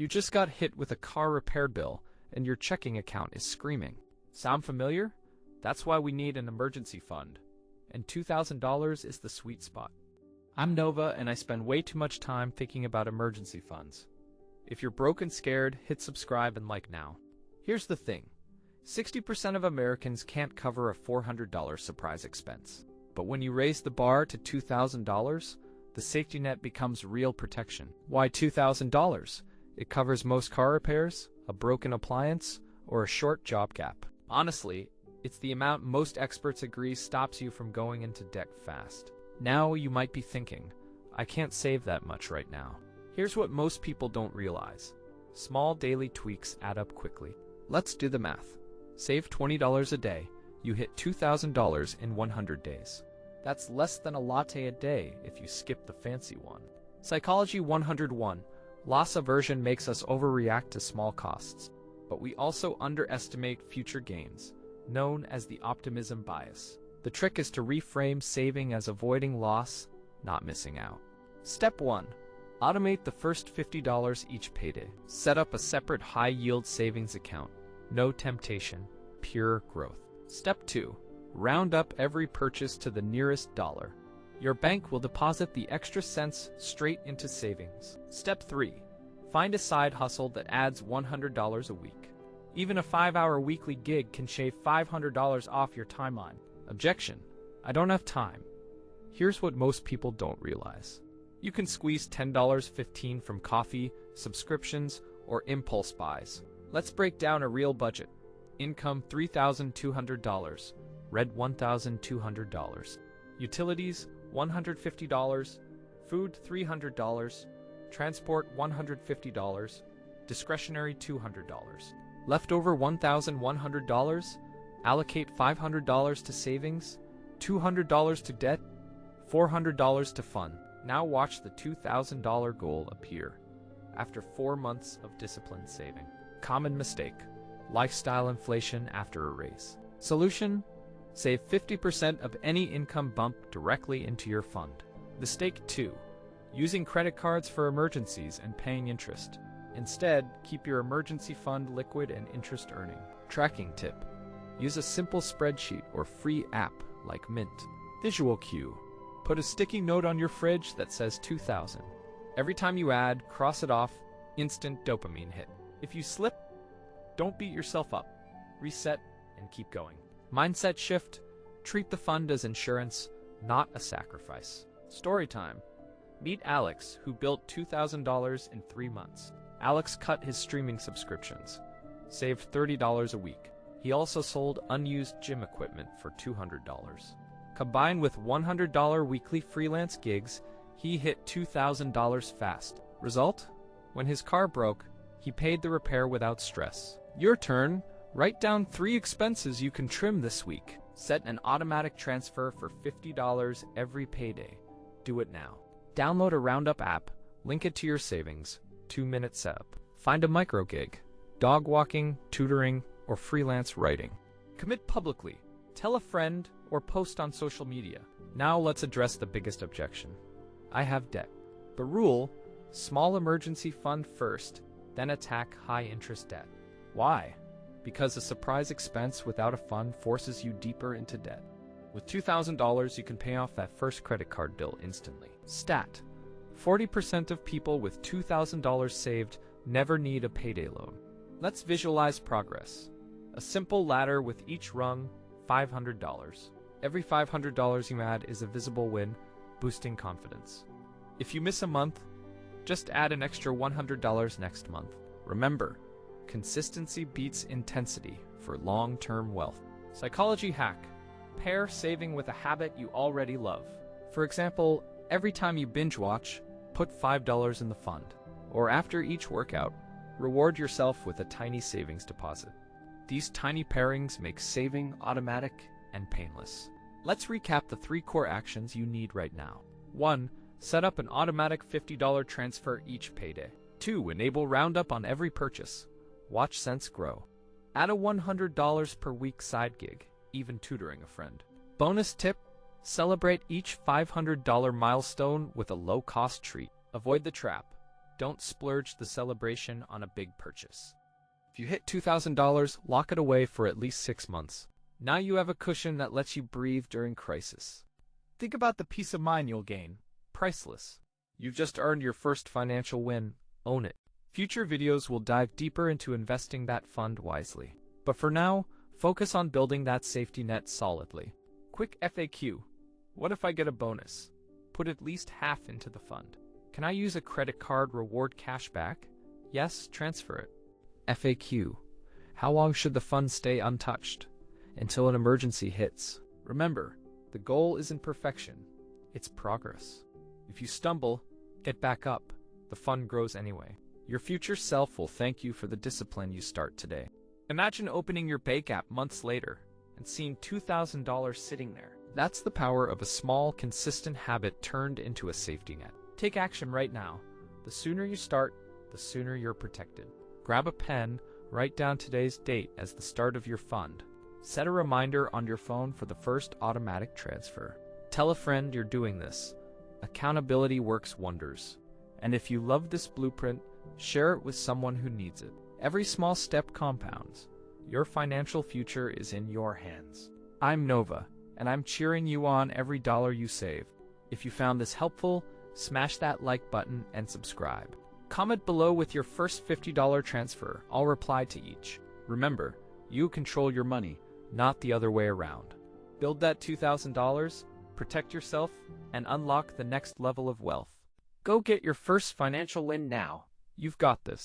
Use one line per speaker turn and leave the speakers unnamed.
You just got hit with a car repair bill, and your checking account is screaming. Sound familiar? That's why we need an emergency fund. And $2,000 is the sweet spot. I'm Nova, and I spend way too much time thinking about emergency funds. If you're broke and scared, hit subscribe and like now. Here's the thing. 60% of Americans can't cover a $400 surprise expense. But when you raise the bar to $2,000, the safety net becomes real protection. Why $2,000? It covers most car repairs, a broken appliance, or a short job gap. Honestly, it's the amount most experts agree stops you from going into debt fast. Now you might be thinking, I can't save that much right now. Here's what most people don't realize. Small daily tweaks add up quickly. Let's do the math. Save $20 a day. You hit $2,000 in 100 days. That's less than a latte a day if you skip the fancy one. Psychology 101. Loss aversion makes us overreact to small costs, but we also underestimate future gains, known as the optimism bias. The trick is to reframe saving as avoiding loss, not missing out. Step 1. Automate the first $50 each payday. Set up a separate high-yield savings account. No temptation, pure growth. Step 2. Round up every purchase to the nearest dollar. Your bank will deposit the extra cents straight into savings. Step 3. Find a side hustle that adds $100 a week. Even a 5-hour weekly gig can shave $500 off your timeline. Objection: I don't have time. Here's what most people don't realize. You can squeeze $10.15 from coffee, subscriptions, or impulse buys. Let's break down a real budget. Income $3,200. Rent $1,200. Utilities $150. Food $300. Transport $150. Discretionary $200. Leftover $1,100. Allocate $500 to savings, $200 to debt, $400 to fun. Now watch the $2,000 goal appear after 4 months of disciplined saving. Common mistake: lifestyle inflation after a raise. Solution: save 50% of any income bump directly into your fund. Mistake 2: using credit cards for emergencies and paying interest. Instead, keep your emergency fund liquid and interest earning. Tracking tip: use a simple spreadsheet or free app like Mint. Visual cue: put a sticky note on your fridge that says 2000. Every time you add, cross it off, instant dopamine hit. If you slip, don't beat yourself up. Reset and keep going. Mindset shift: treat the fund as insurance, not a sacrifice. Story time: meet Alex, who built $2,000 in 3 months. Alex cut his streaming subscriptions, saved $30 a week. He also sold unused gym equipment for $200. Combined with $100 weekly freelance gigs, he hit $2,000 fast. Result? When his car broke, he paid the repair without stress. Your turn. Write down 3 expenses you can trim this week. Set an automatic transfer for $50 every payday. Do it now. Download a Roundup app, link it to your savings. 2-minute setup. Find a micro gig: dog walking, tutoring, or freelance writing. Commit publicly. Tell a friend or post on social media. Now let's address the biggest objection. I have debt. The rule: small emergency fund first, then attack high-interest debt. Why? Because a surprise expense without a fund forces you deeper into debt. With $2,000, you can pay off that first credit card bill instantly. Stat: 40% of people with $2,000 saved never need a payday loan. Let's visualize progress. A simple ladder with each rung, $500. Every $500 you add is a visible win, boosting confidence. If you miss a month, just add an extra $100 next month. Remember, consistency beats intensity for long-term wealth. Psychology hack: pair saving with a habit you already love. For example, every time you binge watch, put $5 in the fund. Or after each workout, reward yourself with a tiny savings deposit. These tiny pairings make saving automatic and painless. Let's recap the 3 core actions you need right now. 1. Set up an automatic $50 transfer each payday. 2. Enable Roundup on every purchase. Watch cents grow. Add a $100 per week side gig, even tutoring a friend. Bonus tip: celebrate each $500 milestone with a low-cost treat. Avoid the trap. Don't splurge the celebration on a big purchase. If you hit $2,000, lock it away for at least 6 months. Now you have a cushion that lets you breathe during crisis. Think about the peace of mind you'll gain. Priceless. You've just earned your first financial win. Own it. Future videos will dive deeper into investing that fund wisely. But for now, focus on building that safety net solidly. Quick FAQ. What if I get a bonus? Put at least half into the fund. Can I use a credit card reward cashback? Yes, transfer it. FAQ. How long should the fund stay untouched? Until an emergency hits. Remember, the goal isn't perfection, it's progress. If you stumble, get back up. The fund grows anyway. Your future self will thank you for the discipline you start today. Imagine opening your bank app months later and seeing $2,000 sitting there. That's the power of a small, consistent habit turned into a safety net. Take action right now. The sooner you start, the sooner you're protected. Grab a pen, write down today's date as the start of your fund. Set a reminder on your phone for the first automatic transfer. Tell a friend you're doing this. Accountability works wonders. And if you love this blueprint, share it with someone who needs it. Every small step compounds. Your financial future is in your hands. I'm Nova, and I'm cheering you on every dollar you save. If you found this helpful, smash that like button and subscribe. Comment below with your first $50 transfer. I'll reply to each. Remember, you control your money, not the other way around. Build that $2,000, protect yourself, and unlock the next level of wealth. Go get your first financial win now. You've got this.